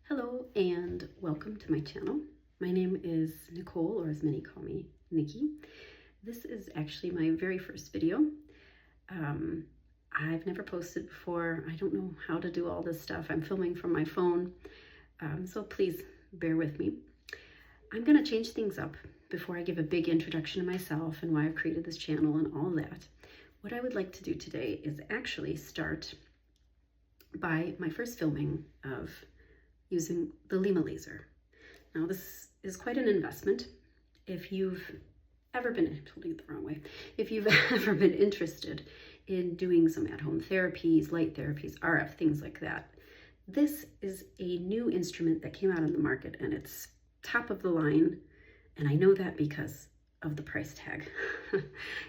Hello and welcome to my channel. My name is Nicole, or as many call me, Nikki. This is actually my very first video. I've never posted before. I don't know how to do all this stuff. I'm filming from my phone, so please bear with me. I'm going to change things up before I give a big introduction to myself and why I've created this channel and all that. What I would like to do today is actually start by my first filming of using the Lyma laser. Now this is quite an investment. If you've ever been, totally the wrong way, if you've ever been interested in doing some at-home therapies, light therapies, RF, things like that, this is a new instrument that came out on the market and it's top of the line. And I know that because of the price tag.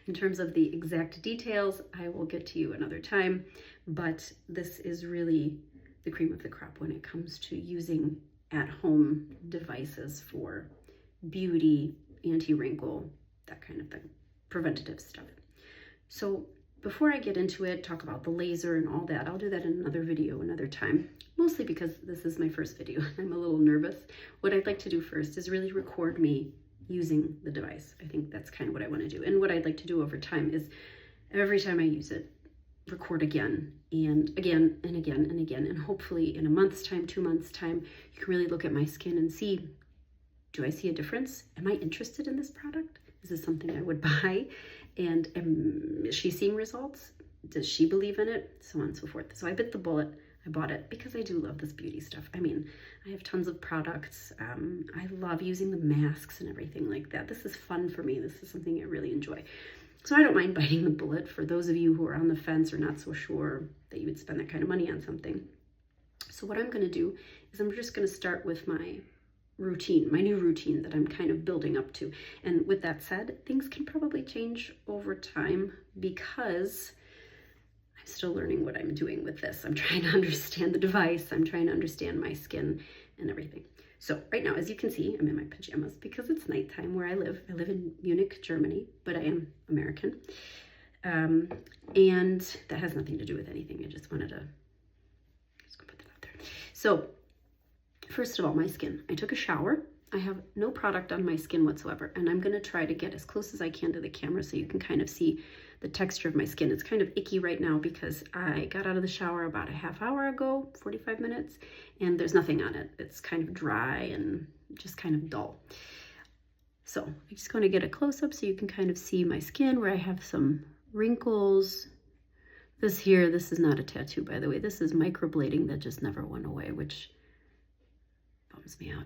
In terms of the exact details, I will get to you another time, but this is really the cream of the crop when it comes to using at-home devices for beauty, anti-wrinkle, that kind of thing, preventative stuff. So before I get into it, talk about the laser and all that, I'll do that in another video another time, mostly because this is my first video. I'm a little nervous. What I'd like to do first is really record me using the device. I think that's kind of what I want to do. And what I'd like to do over time is every time I use it, record again and again and again and again, and hopefully in a month's time, 2 months time, you can really look at my skin and see, do I see a difference? Am I interested in this product? Is this something I would buy? And is she seeing results? Does she believe in it? So on and so forth. So I bit the bullet. I bought it because I do love this beauty stuff. I mean, I have tons of products. I love using the masks and everything like that. This is fun for me. This is something I really enjoy. So I don't mind biting the bullet for those of you who are on the fence or not so sure that you would spend that kind of money on something. So what I'm going to do is I'm just going to start with my routine, my new routine that I'm kind of building up to. And with that said, things can probably change over time because I'm still learning what I'm doing with this. I'm trying to understand the device. I'm trying to understand my skin and everything. So right now, as you can see, I'm in my pajamas because it's nighttime where I live. I live in Munich, Germany, but I am American. And that has nothing to do with anything. I just wanted to just go put that out there. So first of all, my skin. I took a shower. I have no product on my skin whatsoever, and I'm going to try to get as close as I can to the camera so you can kind of see the texture of my skin. It's kind of icky right now because I got out of the shower about a half hour ago, 45 minutes, and there's nothing on it. It's kind of dry and just kind of dull. So I'm just going to get a close-up so you can kind of see my skin where I have some wrinkles. This here, this is not a tattoo, by the way. This is microblading that just never went away, which bums me out.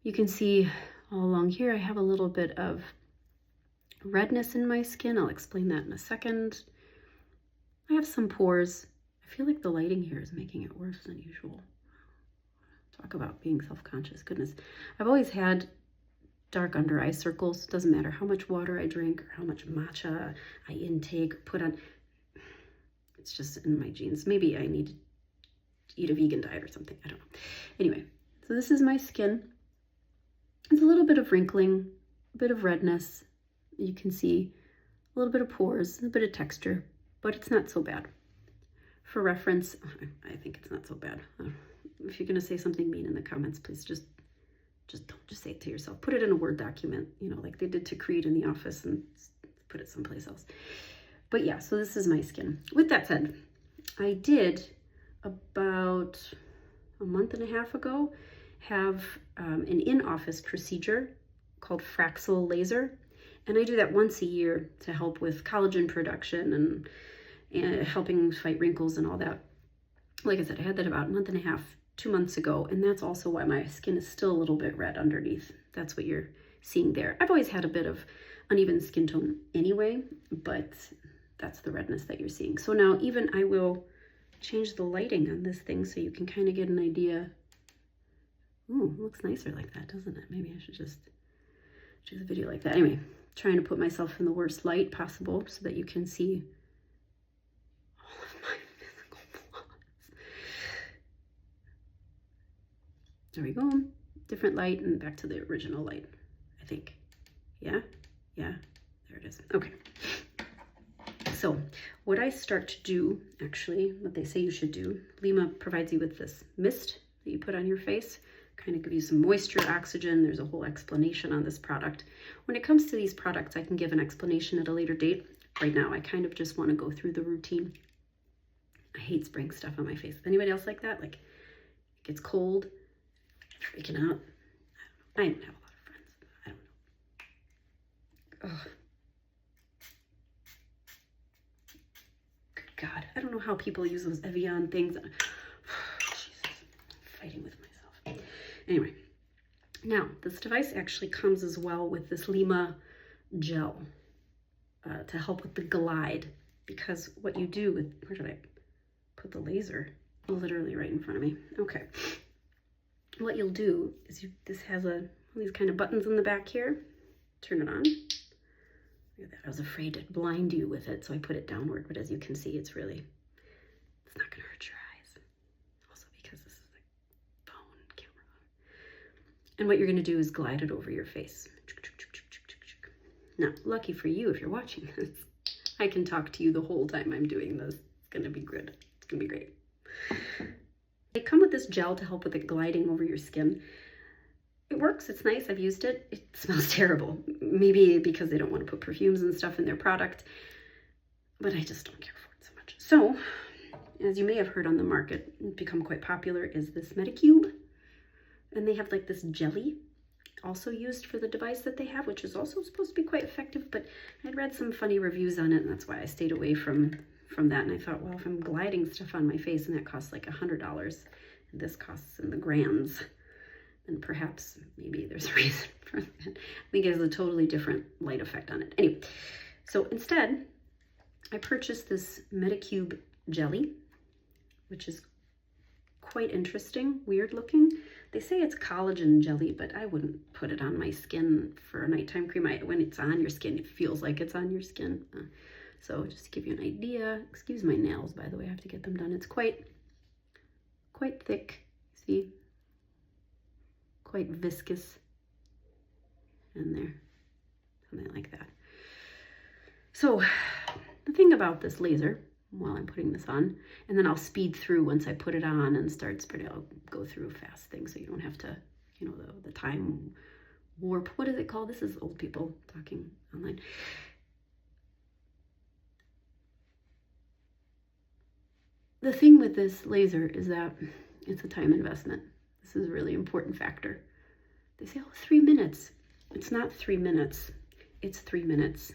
You can see all along here, I have a little bit of redness in my skin. I'll explain that in a second. I have some pores. I feel like the lighting here is making it worse than usual. Talk about being self-conscious. Goodness. I've always had dark under eye circles. Doesn't matter how much water I drink or how much matcha I intake or put on. It's just in my genes. Maybe I need to eat a vegan diet or something. I don't know. Anyway, so this is my skin. It's a little bit of wrinkling, a bit of redness. You can see a little bit of pores, a bit of texture, but it's not so bad. For reference, I think it's not so bad. If you're going to say something mean in the comments, please just don't just say it to yourself. Put it in a Word document, you know, like they did to Creed in the office, and put it someplace else. But yeah, so this is my skin. With that said, I did about a month and a half ago have an in-office procedure called Fraxel laser. And I do that once a year to help with collagen production and helping fight wrinkles and all that. Like I said, I had that about a month and a half, 2 months ago. And that's also why my skin is still a little bit red underneath. That's what you're seeing there. I've always had a bit of uneven skin tone anyway, but that's the redness that you're seeing. So now even I will change the lighting on this thing so you can kind of get an idea. Ooh, it looks nicer like that, doesn't it? Maybe I should just do the video like that. Anyway, trying to put myself in the worst light possible so that you can see all of my physical flaws. There we go. Different light and back to the original light, I think. Yeah, there it is. Okay. So what I start to do, actually, what they say you should do, Lyma provides you with this mist that you put on your face. Kind of give you some moisture, oxygen. There's a whole explanation on this product. When it comes to these products, I can give an explanation at a later date. Right now, I kind of just want to go through the routine. I hate spraying stuff on my face. Anybody else like that? Like, it gets cold, freaking out. I don't have a lot of friends. I don't know. Ugh. Good God. I don't know how people use those Evian things. Jesus, I'm fighting with myself. Anyway, now this device actually comes as well with this Lyma gel to help with the glide, because what you do with, where did I put the laser? Literally right in front of me. Okay. What you'll do is this has these kind of buttons in the back here. Turn it on. Look at that. I was afraid to blind you with it, so I put it downward, but as you can see, it's not going to hurt your eyes. Also because this is a phone camera. And what you're going to do is glide it over your face. Now, lucky for you, if you're watching this, I can talk to you the whole time I'm doing this. It's going to be good. It's going to be great. They come with this gel to help with it gliding over your skin. It works. It's nice. I've used it. It smells terrible. Maybe because they don't want to put perfumes and stuff in their product, but I just don't care for it so much. So, as you may have heard on the market, become quite popular is this Medicube. And they have like this jelly also used for the device that they have, which is also supposed to be quite effective, but I'd read some funny reviews on it, and that's why I stayed away from that. And I thought, well, if I'm gliding stuff on my face and that costs like $100, and this costs in the grands, then perhaps maybe there's a reason for that. I think it has a totally different light effect on it. Anyway, so instead, I purchased this Medicube jelly, which is quite interesting, weird looking. They say it's collagen jelly, but I wouldn't put it on my skin for a nighttime cream. When it's on your skin, it feels like it's on your skin. So just to give you an idea, excuse my nails, by the way, I have to get them done. It's quite thick, see? Quite viscous in there, something like that. So the thing about this laser, while I'm putting this on, and then I'll speed through once I put it on and start spreading. I'll go through fast things so you don't have to, you know, the time warp. What is it called? This is old people talking online. The thing with this laser is that it's a time investment. This is a really important factor. They say, oh, 3 minutes. It's not 3 minutes. It's 3 minutes,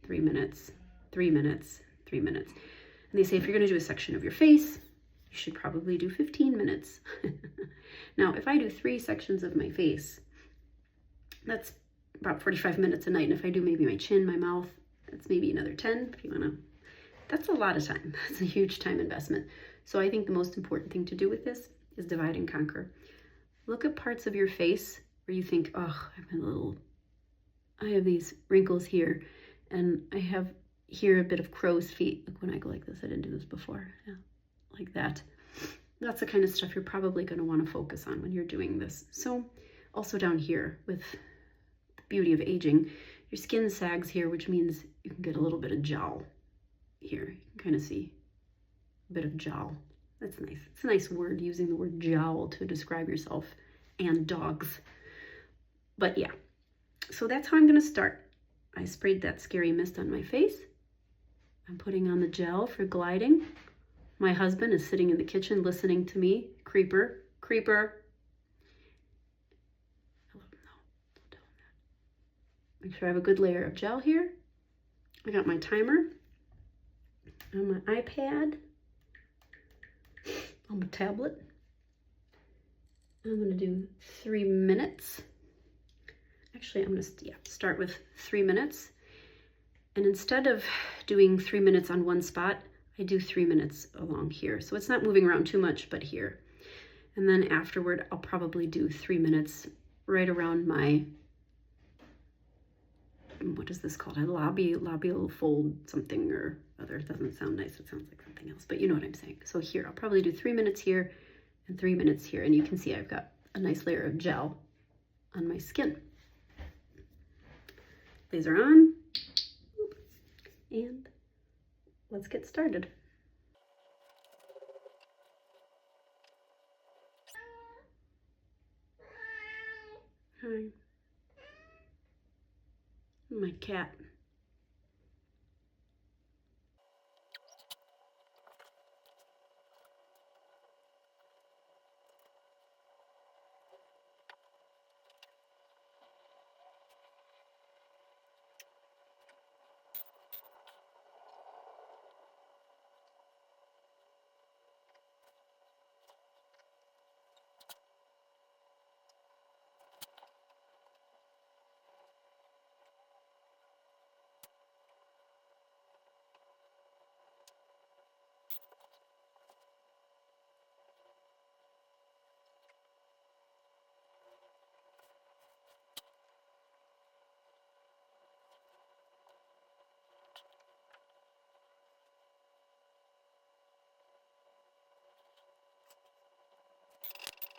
3 minutes, 3 minutes, 3 minutes. And they say if you're going to do a section of your face, you should probably do 15 minutes. Now, if I do 3 sections of my face, that's about 45 minutes a night. And if I do maybe my chin, my mouth, that's maybe another 10 if you want to. That's a lot of time. That's a huge time investment. So I think the most important thing to do with this is divide and conquer. Look at parts of your face where you think, oh, I have these wrinkles here, and I have here a bit of crow's feet. Look, when I go like this, I didn't do this before. Yeah, like that. That's the kind of stuff you're probably going to want to focus on when you're doing this. So also down here with the beauty of aging, your skin sags here, which means you can get a little bit of jowl here. You can kind of see a bit of jowl. That's nice. It's a nice word, using the word jowl to describe yourself and dogs. But yeah, so that's how I'm going to start. I sprayed that scary mist on my face. I'm putting on the gel for gliding. My husband is sitting in the kitchen listening to me. Creeper, creeper. No, don't tell him that. Make sure I have a good layer of gel here. I got my timer on my iPad, on my tablet. I'm going to do 3 minutes. Actually, I'm going to start with 3 minutes. And instead of doing 3 minutes on one spot, I do 3 minutes along here. So it's not moving around too much, but here. And then afterward, I'll probably do 3 minutes right around my, what is this called? A labial fold something or other. It doesn't sound nice. It sounds like something else, but you know what I'm saying. So here, I'll probably do 3 minutes here and 3 minutes here. And you can see I've got a nice layer of gel on my skin. Laser on. And let's get started. Hi. My cat.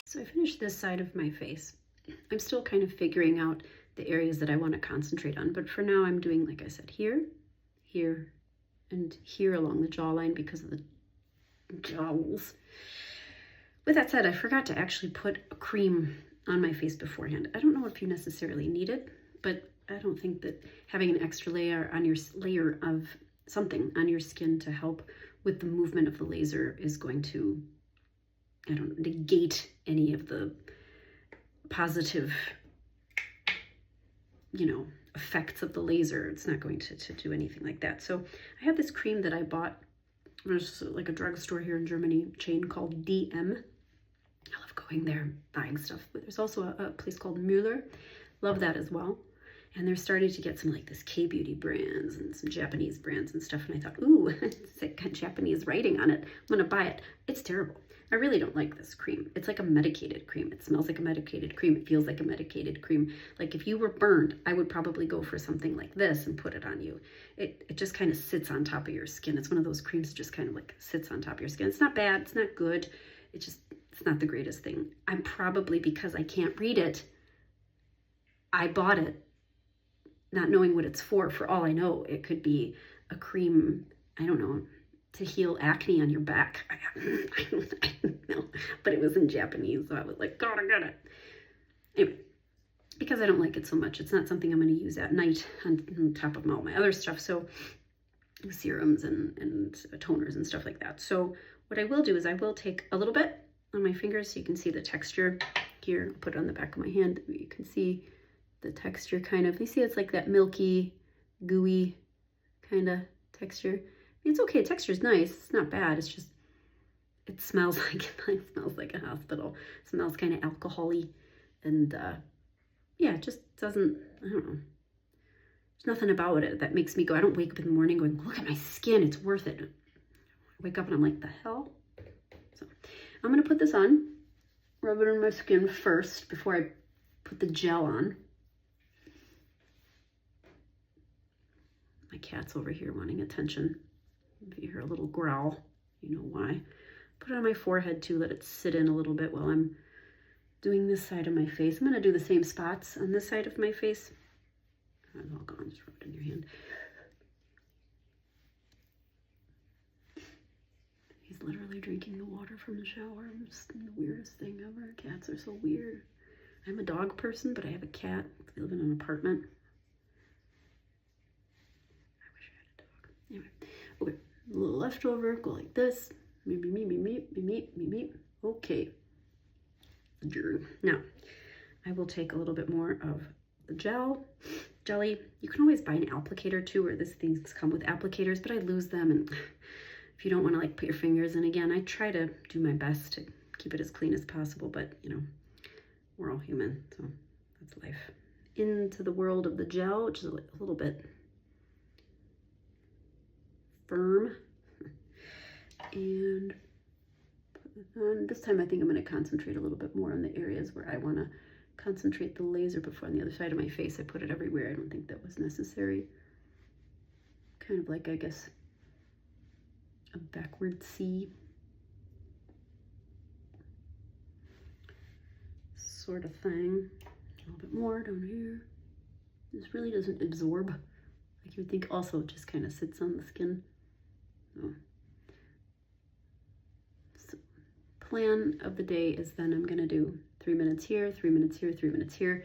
So I finished this side of my face. I'm still kind of figuring out the areas that I want to concentrate on, but for now I'm doing, like I said, here, here, and here along the jawline because of the jowls. With that said, I forgot to actually put a cream on my face beforehand. I don't know if you necessarily need it, but I don't think that having an extra layer of something on your skin to help with the movement of the laser is going to, I don't know, negate any of the positive, effects of the laser. It's not going to do anything like that. So I have this cream that I bought. There's like a drugstore here in Germany chain called DM. I love going there, buying stuff. But there's also a place called Müller. Love that as well. And they're starting to get some like this K-beauty brands and some Japanese brands and stuff. And I thought, ooh, it's got Japanese writing on it. I'm gonna buy it. It's terrible. I really don't like this cream. It's like a medicated cream. It smells like a medicated cream. It feels like a medicated cream. Like if you were burned, I would probably go for something like this and put it on you. It just kind of sits on top of your skin. It's one of those creams that just kind of like sits on top of your skin. It's not bad. It's not good. It's not the greatest thing. I'm probably, because I can't read it, I bought it not knowing what it's for. For all I know, it could be a cream, I don't know, to heal acne on your back. I don't know, but it was in Japanese, so I was like, gotta get it. Anyway, because I don't like it so much, it's not something I'm going to use at night on top of all my other stuff. So serums and toners and stuff like that. So what I will do is I will take a little bit on my fingers so you can see the texture here. I'll put it on the back of my hand. You can see the texture kind of. You see it's like that milky, gooey kind of texture. It's okay. Texture's nice. It's not bad. It's just, it smells like a hospital. It smells kind of alcohol-y. And yeah, it just doesn't, I don't know. There's nothing about it that makes me go, I don't wake up in the morning going, look at my skin, it's worth it. I wake up and I'm like, the hell? So I'm going to put this on, rub it on my skin first before I put the gel on. My cat's over here wanting attention. If you hear a little growl, you know why. Put it on my forehead too, let it sit in a little bit while I'm doing this side of my face. I'm going to do the same spots on this side of my face. It's all gone, just rub it in your hand. He's literally drinking the water from the shower. It's the weirdest thing ever. Cats are so weird. I'm a dog person, but I have a cat. I live in an apartment. I wish I had a dog. Anyway, okay. A little leftover, go like this. Meep, meep, meep, meep, meep, meep, meep, meep. Okay. Now, I will take a little bit more of the jelly. You can always buy an applicator too, or these things come with applicators, but I lose them. And if you don't want to like put your fingers in again, I try to do my best to keep it as clean as possible, but you know, we're all human, so that's life. Into the world of the gel, which is a little bit firm. And this time I think I'm going to concentrate a little bit more on the areas where I want to concentrate the laser before. On the other side of my face, I put it everywhere. I don't think that was necessary. Kind of like, I guess, a backward C sort of thing. A little bit more down here. This really doesn't absorb like you would think. Also, it just kind of sits on the skin. So plan of the day is then I'm going to do 3 minutes here, 3 minutes here, 3 minutes here.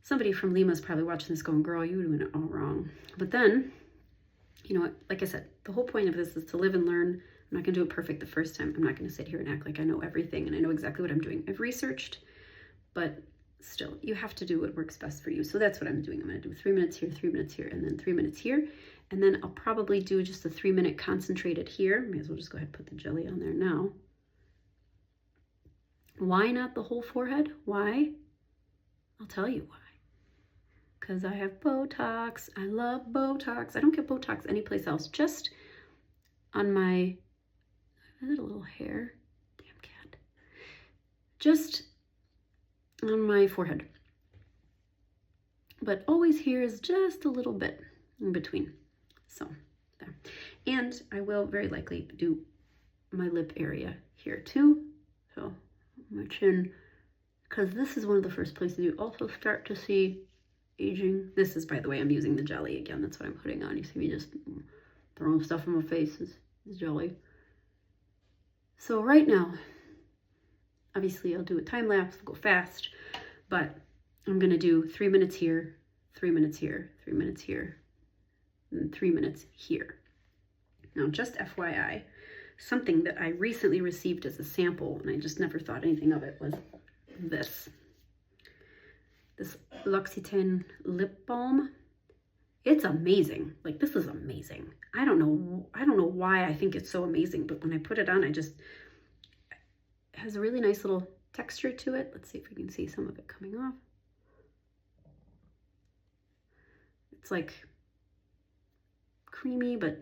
somebody from Lima is probably watching this going, girl, you were doing it all wrong. But then, you know what, like I said, the whole point of this is to live and learn. I'm not gonna do it perfect the first time. I'm not gonna sit here and act like I know everything and I know exactly what I'm doing. I've researched, but still, you have to do what works best for you. So that's what I'm doing. I'm gonna do 3 minutes here, 3 minutes here, and then 3 minutes here. And then I'll probably do just a 3-minute concentrated here. May as well just go ahead and put the jelly on there now. Why not the whole forehead? Why? I'll tell you why. Because I have Botox. I love Botox. I don't get Botox anyplace else. Just on my, is it a little hair? Damn cat. Just on my forehead. But always here is just a little bit in between. So there. And I will very likely do my lip area here too. So my chin, because this is one of the first places you also start to see aging. This is, by the way, I'm using the jelly again. That's what I'm putting on. You see me just throwing stuff on my face is jelly. So right now, obviously I'll do a time lapse, go fast, but I'm gonna do 3 minutes here, 3 minutes here, 3 minutes here, and 3 minutes here. Now, just FYI, something that I recently received as a sample, and I just never thought anything of it, was this L'Occitane lip balm. It's amazing. Like, this is amazing. I don't know why I think it's so amazing, but when I put it on, it has a really nice little texture to it. Let's see if we can see some of it coming off. It's like creamy, but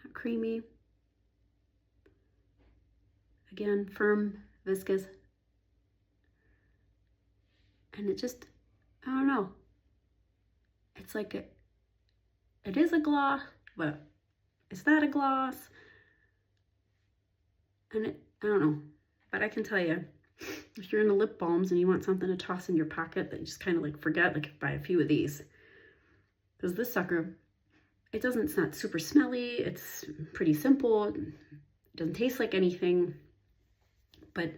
not creamy. Again, firm, viscous. And it just, I don't know. It's like it is a gloss, but it's not a gloss. And I don't know. But I can tell you, if you're into lip balms and you want something to toss in your pocket that you just kind of like forget, like buy a few of these. Because this sucker, it's not super smelly. It's pretty simple. It doesn't taste like anything. But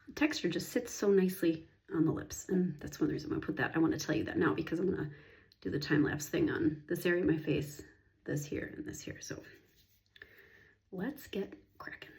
the texture just sits so nicely on the lips. And that's one reason I'm going to put that. I want to tell you that now because I'm going to do the time-lapse thing on this area of my face, this here, and this here. So let's get cracking.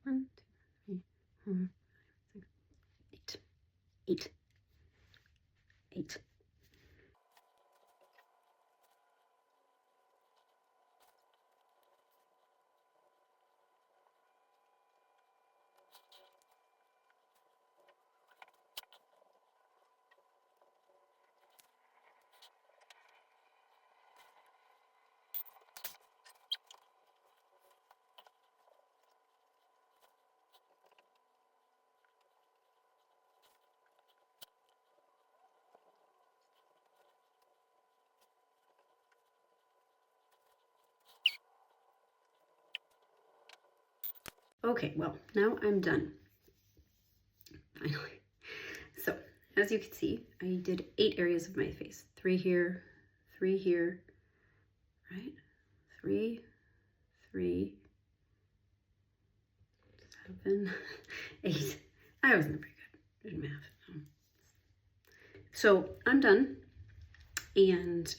One, 2, 3, 4, 6, 8. 8. Okay, well, now I'm done. Finally. So, as you can see, I did 8 areas of my face. 3 here, 3 here, right? 3, 3, 7, 8. I wasn't very good in math. So, I'm done. And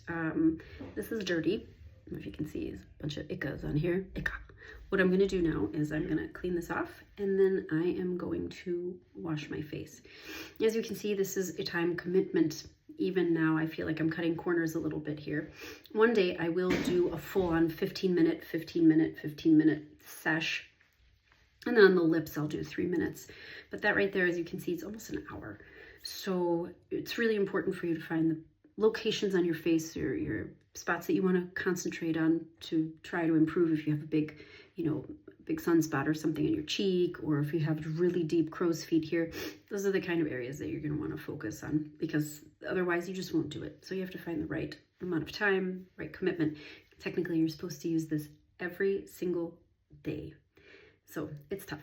this is dirty. I don't know if you can see, there's a bunch of ickas on here. Icka. what I'm going to do now is I'm going to clean this off, and then I am going to wash my face. As you can see, this is a time commitment. Even now, I feel like I'm cutting corners a little bit here. One day I will do a full-on 15-minute sesh. And then on the lips, I'll do 3 minutes. But that right there, as you can see, it's almost an hour. So it's really important for you to find the locations on your face, or your spots that you want to concentrate on to try to improve. If you have a big, big sunspot or something in your cheek, or if you have really deep crow's feet here, those are the kind of areas that you're going to want to focus on, because otherwise you just won't do it. So you have to find the right amount of time, right commitment. Technically, you're supposed to use this every single day. So it's tough.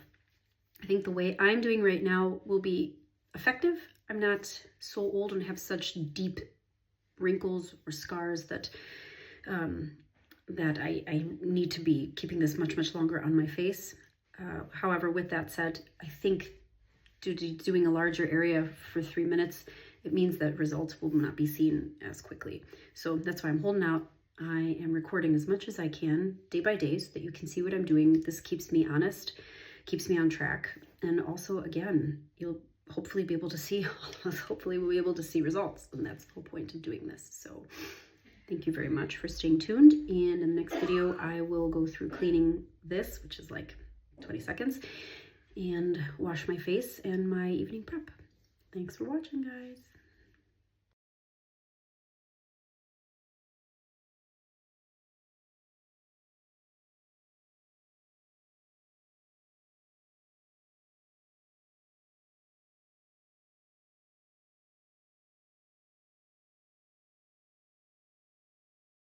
I think the way I'm doing right now will be effective. I'm not so old and have such deep wrinkles or scars that I need to be keeping this much longer on my face. However, with that said, I think doing a larger area for 3 minutes, it means that results will not be seen as quickly. So that's why I'm holding out. I am recording as much as I can day by day so that you can see what I'm doing. This keeps me honest, keeps me on track. And also, again, you'll hopefully be able to see, hopefully we'll be able to see results. And that's the whole point of doing this. So thank you very much for staying tuned. And in the next video, I will go through cleaning this, which is like 20 seconds, and wash my face and my evening prep. Thanks for watching, guys.